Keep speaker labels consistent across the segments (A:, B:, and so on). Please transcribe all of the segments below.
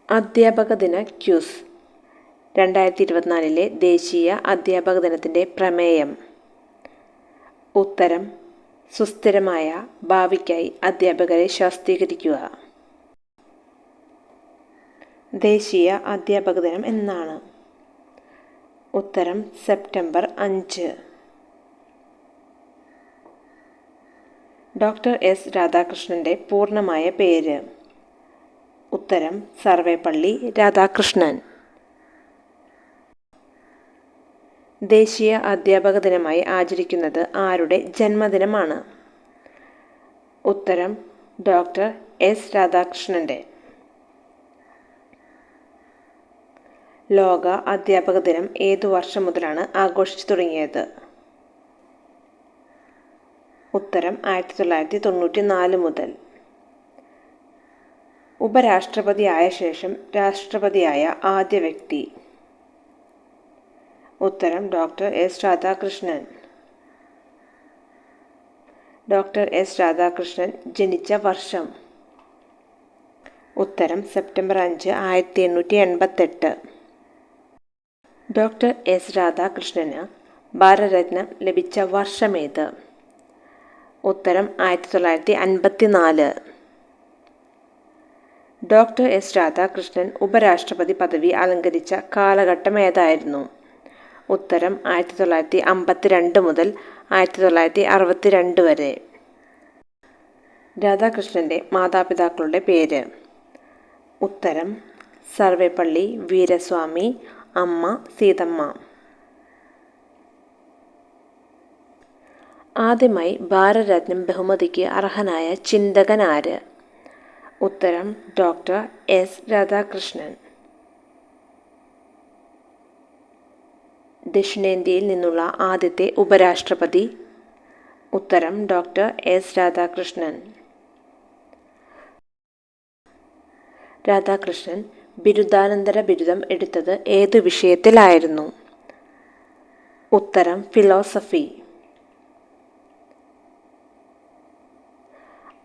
A: അധ്യാപക ദിന ക്യൂസ്. 2024 ദേശീയ അധ്യാപക ദിനത്തിൻ്റെ പ്രമേയം. ഉത്തരം: സുസ്ഥിരമായ ഭാവിക്കായി അധ്യാപകരെ ശാക്തീകരിക്കുക. ദേശീയ അധ്യാപക ദിനം എന്നാണ്? ഉത്തരം: സെപ്റ്റംബർ 5. ഡോക്ടർ എസ് രാധാകൃഷ്ണൻ്റെ പൂർണ്ണമായ പേര്? ഉത്തരം: സർവേപ്പള്ളി രാധാകൃഷ്ണൻ. ദേശീയ അധ്യാപക ദിനമായി ആചരിക്കുന്നത് ആരുടെ ജന്മദിനമാണ്? ഉത്തരം: ഡോക്ടർ എസ് രാധാകൃഷ്ണൻ്റെ. ലോക അധ്യാപക ദിനം ഏതു വർഷം മുതലാണ് ആഘോഷിച്ചു തുടങ്ങിയത്? ഉത്തരം: 1994 മുതൽ. ഉപരാഷ്ട്രപതിയായ ശേഷം രാഷ്ട്രപതിയായ ആദ്യ വ്യക്തി? ഉത്തരം: doctor S Radhakrishnan. Doctor S Radhakrishnan ജനിച്ച വർഷം? ഉത്തരം: സെപ്റ്റംബർ 5, 1888. ഡോക്ടർ എസ് രാധാകൃഷ്ണന് ഭാരതരത്നം ലഭിച്ച വർഷമേത്? ഉത്തരം: 1954. ഡോക്ടർ എസ് രാധാകൃഷ്ണൻ ഉപരാഷ്ട്രപതി പദവി അലങ്കരിച്ച കാലഘട്ടം ഏതായിരുന്നു? ഉത്തരം: 1952 മുതൽ 1962 വരെ. രാധാകൃഷ്ണൻ്റെ മാതാപിതാക്കളുടെ പേര്? ഉത്തരം: സർവേപ്പള്ളി വീരസ്വാമി, അമ്മ സീതമ്മ. ആദ്യമായി ഭാരതരത്നം ബഹുമതിക്ക് അർഹനായ ചിന്തകൻ ആര്? ഉത്തരം: ഡോക്ടർ എസ് രാധാകൃഷ്ണൻ. ദക്ഷിണേന്ത്യയിൽ നിന്നുള്ള ആദ്യത്തെ ഉപരാഷ്ട്രപതി? ഉത്തരം: ഡോക്ടർ എസ് രാധാകൃഷ്ണൻ. രാധാകൃഷ്ണൻ ബിരുദാനന്തര ബിരുദം എടുത്തത് ഏതു വിഷയത്തിലായിരുന്നു? ഉത്തരം: ഫിലോസഫി.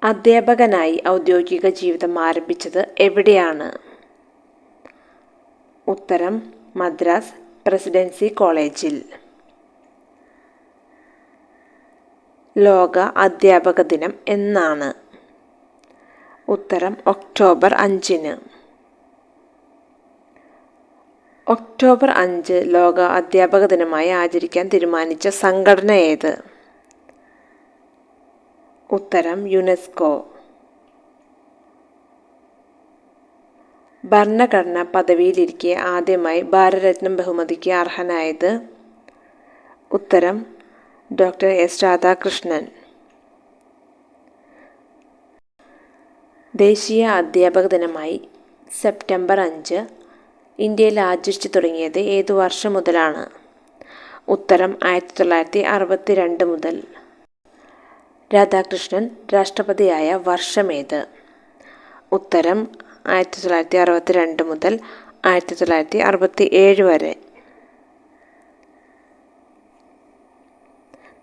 A: അധ്യാപകനായി ഔദ്യോഗിക ജീവിതം ആരംഭിച്ചത് എവിടെയാണ്? ഉത്തരം: മദ്രാസ് പ്രസിഡൻസി കോളേജിൽ. ലോക അധ്യാപക ദിനം എന്നാണ്? ഉത്തരം: ഒക്ടോബർ 5. ഒക്ടോബർ 5 ലോക അധ്യാപക ദിനമായി ആചരിക്കാൻ തീരുമാനിച്ച സംഘടന ഏത്? ഉത്തരം: യുനെസ്കോ. ഭരണഘടന പദവിയിലിരിക്കെ ആദ്യമായി ഭാരതരത്നം ബഹുമതിക്ക് അർഹനായത്? ഉത്തരം: ഡോക്ടർ എസ് രാധാകൃഷ്ണൻ. ദേശീയ അധ്യാപക ദിനമായി സെപ്റ്റംബർ 5 ഇന്ത്യയിൽ ആചരിച്ചു തുടങ്ങിയത് ഏതു വർഷം മുതലാണ്? ഉത്തരം: 1962 മുതൽ. രാധാകൃഷ്ണൻ രാഷ്ട്രപതിയായ വർഷമേത്? ഉത്തരം: 1962 മുതൽ 1967 വരെ.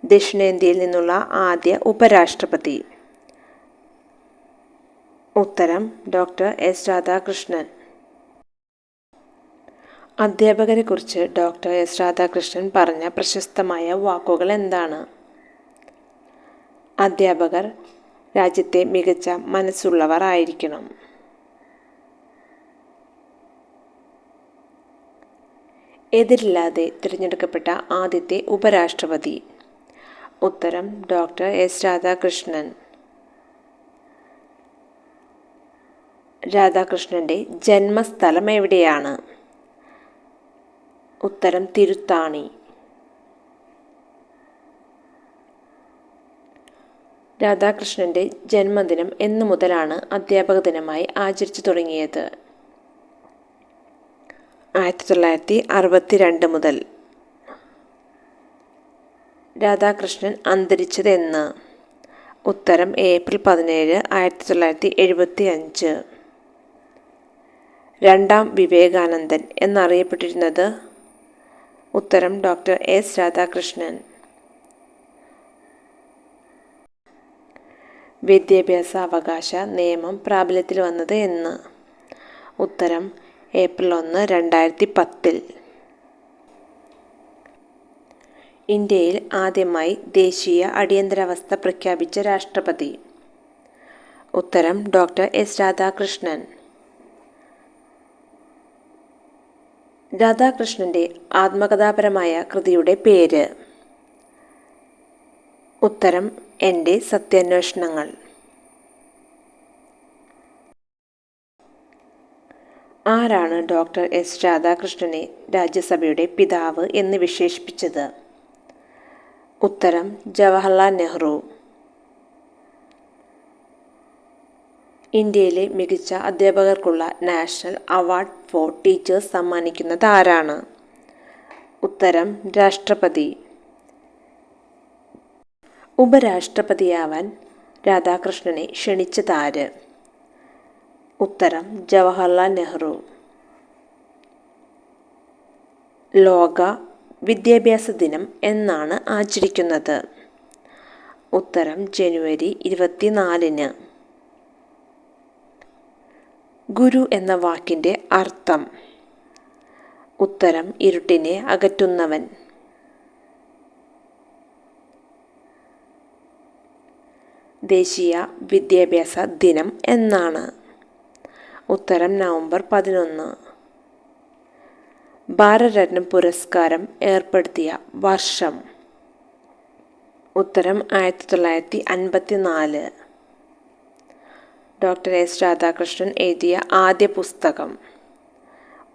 A: ദക്ഷിണേന്ത്യയിൽ നിന്നുള്ള ആദ്യ ഉപരാഷ്ട്രപതി? ഉത്തരം: ഡോക്ടർ എസ് രാധാകൃഷ്ണൻ. അധ്യാപകരെ കുറിച്ച് ഡോക്ടർ എസ് രാധാകൃഷ്ണൻ പറഞ്ഞ പ്രശസ്തമായ വാക്കുകൾ എന്താണ്? അധ്യാപകർ രാജ്യത്തെ മികച്ച മനസ്സുള്ളവർ ആയിരിക്കണം. എതിരില്ലാതെ തിരഞ്ഞെടുക്കപ്പെട്ട ആദ്യത്തെ ഉപരാഷ്ട്രപതി? ഉത്തരം: ഡോക്ടർ എസ് രാധാകൃഷ്ണൻ. രാധാകൃഷ്ണൻ്റെ ജന്മസ്ഥലം എവിടെയാണ്? ഉത്തരം: തിരുത്താണി. രാധാകൃഷ്ണൻ്റെ ജന്മദിനം എന്നു മുതലാണ് അധ്യാപക ദിനമായി ആചരിച്ചു തുടങ്ങിയത്? 1962 മുതൽ. രാധാകൃഷ്ണൻ അന്തരിച്ചത് എന്ന്? ഉത്തരം: ഏപ്രിൽ 17, 1975. രണ്ടാം വിവേകാനന്ദൻ എന്നറിയപ്പെട്ടിരുന്നത്? ഉത്തരം: ഡോക്ടർ എസ് രാധാകൃഷ്ണൻ. വിദ്യാഭ്യാസ അവകാശ നിയമം പ്രാബല്യത്തിൽ വന്നത് എന്ന്? ഉത്തരം ഏപ്രിൽ 1, 2010. ഇന്ത്യയിൽ ആദ്യമായി ദേശീയ അടിയന്തരാവസ്ഥ പ്രഖ്യാപിച്ച രാഷ്ട്രപതി. ഉത്തരം ഡോക്ടർ എസ് രാധാകൃഷ്ണൻ. രാധാകൃഷ്ണൻ്റെ ആത്മകഥാപരമായ കൃതിയുടെ പേര്. ഉത്തരം എൻ്റെ സത്യാന്വേഷണങ്ങൾ. ആരാണ് ഡോക്ടർ എസ് രാധാകൃഷ്ണനെ രാജ്യസഭയുടെ പിതാവ് എന്ന് വിശേഷിപ്പിച്ചത്? ഉത്തരം ജവഹർലാൽ നെഹ്റു. ഇന്ത്യയിലെ മികച്ച അധ്യാപകർക്കുള്ള നാഷണൽ അവാർഡ് ഫോർ ടീച്ചേഴ്സ് സമ്മാനിക്കുന്നത് ആരാണ്? ഉത്തരം രാഷ്ട്രപതി. ഉപരാഷ്ട്രപതിയാവാൻ രാധാകൃഷ്ണനെ ക്ഷണിച്ചതാര്? ഉത്തരം ജവഹർലാൽ നെഹ്റു. ലോക വിദ്യാഭ്യാസ ദിനം എന്നാണ് ആചരിക്കുന്നത്? ഉത്തരം ജനുവരി 24. ഗുരു എന്ന വാക്കിൻ്റെ അർത്ഥം? ഉത്തരം ഇരുട്ടിനെ അകറ്റുന്നവൻ. ദേശീയ വിദ്യാഭ്യാസ ദിനം എന്നാണ്? ഉത്തരം നവംബർ 11. ഭാരതരത്ന പുരസ്കാരം ഏർപ്പെടുത്തിയ വർഷം? ഉത്തരം 1954. ഡോക്ടർ എസ് രാധാകൃഷ്ണൻ എഴുതിയ ആദ്യ പുസ്തകം?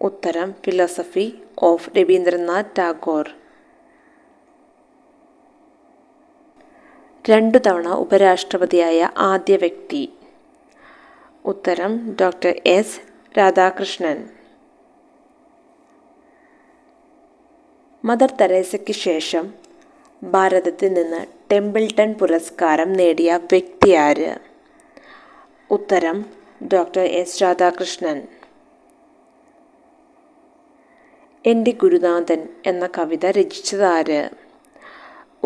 A: ഉത്തരം ഫിലോസഫി ഓഫ് രവീന്ദ്രനാഥ് ടാഗോർ. 2 തവണ ഉപരാഷ്ട്രപതിയായ ആദ്യ വ്യക്തി? ഉത്തരം ഡോക്ടർ എസ് രാധാകൃഷ്ണൻ. മദർ തെരേസയ്ക്ക് ശേഷം ഭാരതത്തിൽ നിന്ന് ടെമ്പിൾട്ടൺ പുരസ്കാരം നേടിയ വ്യക്തി ആര്? ഉത്തരം ഡോക്ടർ എസ് രാധാകൃഷ്ണൻ. എൻ്റെ ഗുരുനാഥൻ എന്ന കവിത രചിച്ചതാര്?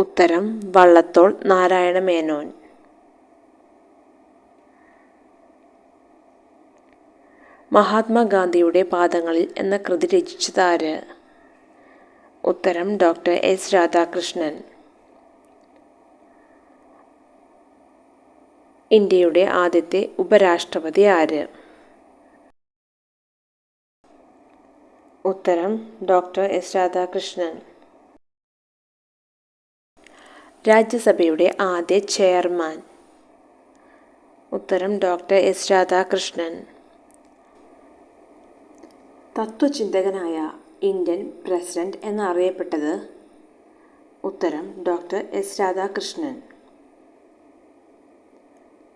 A: ഉത്തരം വള്ളത്തോൾ നാരായണ മേനോൻ. മഹാത്മാഗാന്ധിയുടെ പാദങ്ങളിൽ എന്ന കൃതി രചിച്ചതാര്? ഉത്തരം ഡോക്ടർ എസ് രാധാകൃഷ്ണൻ. ഇന്ത്യയുടെ ആദ്യത്തെ ഉപരാഷ്ട്രപതി ആര്? ഉത്തരം ഡോക്ടർ എസ് രാധാകൃഷ്ണൻ. രാജ്യസഭയുടെ ആദ്യ ചെയർമാൻ? ഉത്തരം ഡോക്ടർ എസ് രാധാകൃഷ്ണൻ. തത്വചിന്തകനായ ഇന്ത്യൻ പ്രസിഡന്റ് എന്നറിയപ്പെട്ടത്? ഉത്തരം ഡോക്ടർ എസ് രാധാകൃഷ്ണൻ.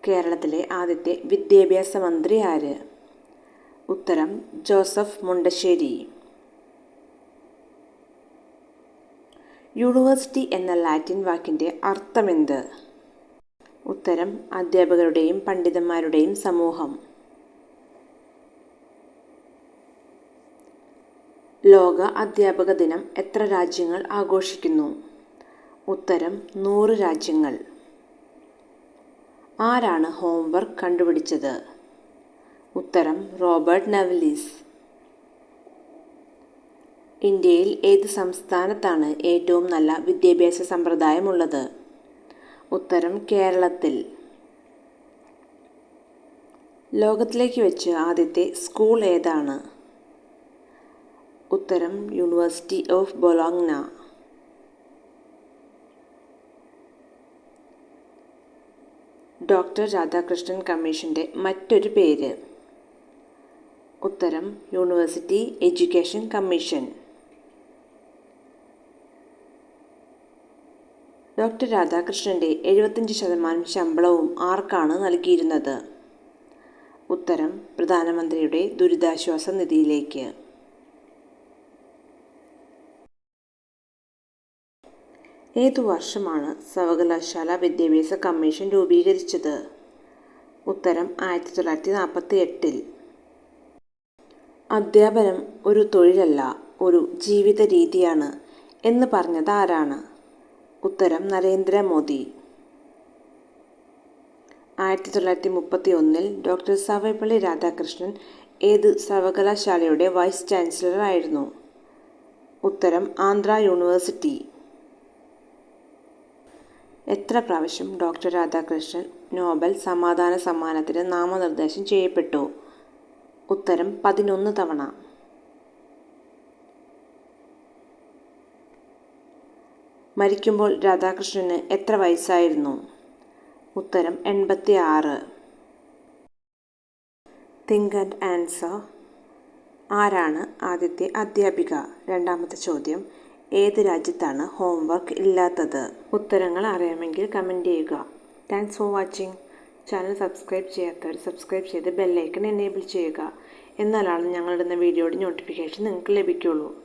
A: കേരളത്തിലെ ആദ്യത്തെ വിദ്യാഭ്യാസ മന്ത്രി ആര്? ഉത്തരം ജോസഫ് മുണ്ടശ്ശേരി. യൂണിവേഴ്സിറ്റി എന്ന ലാറ്റിൻ വാക്കിൻ്റെ അർത്ഥമെന്ത്? ഉത്തരം അധ്യാപകരുടെയും പണ്ഡിതന്മാരുടെയും സമൂഹം. ലോക അധ്യാപക ദിനം എത്ര രാജ്യങ്ങൾ ആഘോഷിക്കുന്നു? ഉത്തരം 100 രാജ്യങ്ങൾ. ആരാണ് ഹോംവർക്ക് കണ്ടുപിടിച്ചത്? ഉത്തരം റോബർട്ട് നവലിസ്. ഇന്ത്യയിൽ ഏത് സംസ്ഥാനത്താണ് ഏറ്റവും നല്ല വിദ്യാഭ്യാസ സമ്പ്രദായമുള്ളത്? ഉത്തരം കേരളത്തിൽ. ലോകത്തിലേക്ക് വെച്ച് ആദ്യത്തെ സ്കൂൾ ഏതാണ്? ഉത്തരം university of Bologna. Doctor Radhakrishnan കമ്മീഷൻ്റെ മറ്റൊരു പേര്? ഉത്തരം യൂണിവേഴ്സിറ്റി എഡ്യൂക്കേഷൻ കമ്മീഷൻ. ഡോക്ടർ രാധാകൃഷ്ണൻ്റെ 75% ശമ്പളവും ആർക്കാണ് നൽകിയിരുന്നത്? ഉത്തരം പ്രധാനമന്ത്രിയുടെ ദുരിതാശ്വാസ നിധിയിലേക്ക്. ഏതു വർഷമാണ് സർവകലാശാല വിദ്യാഭ്യാസ കമ്മീഷൻ രൂപീകരിച്ചത്? ഉത്തരം 1948. അധ്യാപനം ഒരു തൊഴിലല്ല, ഒരു ജീവിത രീതിയാണ് എന്ന് പറഞ്ഞത് ആരാണ്? ഉത്തരം നരേന്ദ്രമോദി. 1931 ഡോക്ടർ സർവപ്പള്ളി രാധാകൃഷ്ണൻ ഏത് സർവകലാശാലയുടെ വൈസ് ചാൻസലർ ആയിരുന്നു? ഉത്തരം ആന്ധ്ര യൂണിവേഴ്സിറ്റി. എത്ര പ്രാവശ്യം ഡോക്ടർ രാധാകൃഷ്ണൻ നോബൽ സമാധാന സമ്മാനത്തിന് നാമനിർദ്ദേശം ചെയ്യപ്പെട്ടു? ഉത്തരം 11 തവണ. മരിക്കുമ്പോൾ രാധാകൃഷ്ണന് എത്ര വയസ്സായിരുന്നു? ഉത്തരം 86. Think and answer. ആരാണ് ആദ്യത്തെ അധ്യാപിക? രണ്ടാമത്തെ ചോദ്യം. ഏത് രാജ്യത്താണ് ഹോംവർക്ക് ഇല്ലാത്തത്? ഉത്തരങ്ങൾ അറിയാമെങ്കിൽ കമൻറ്റ് ചെയ്യുക. Thanks for watching. Channel subscribe ചെയ്യാത്തവർ സബ്സ്ക്രൈബ് ചെയ്ത് ബെല്ലൈക്കൺ എനേബിൾ ചെയ്യുക. എന്നാലാണ് ഞങ്ങളിടുന്ന വീഡിയോയുടെ നോട്ടിഫിക്കേഷൻ നിങ്ങൾക്ക് ലഭിക്കുകയുള്ളൂ.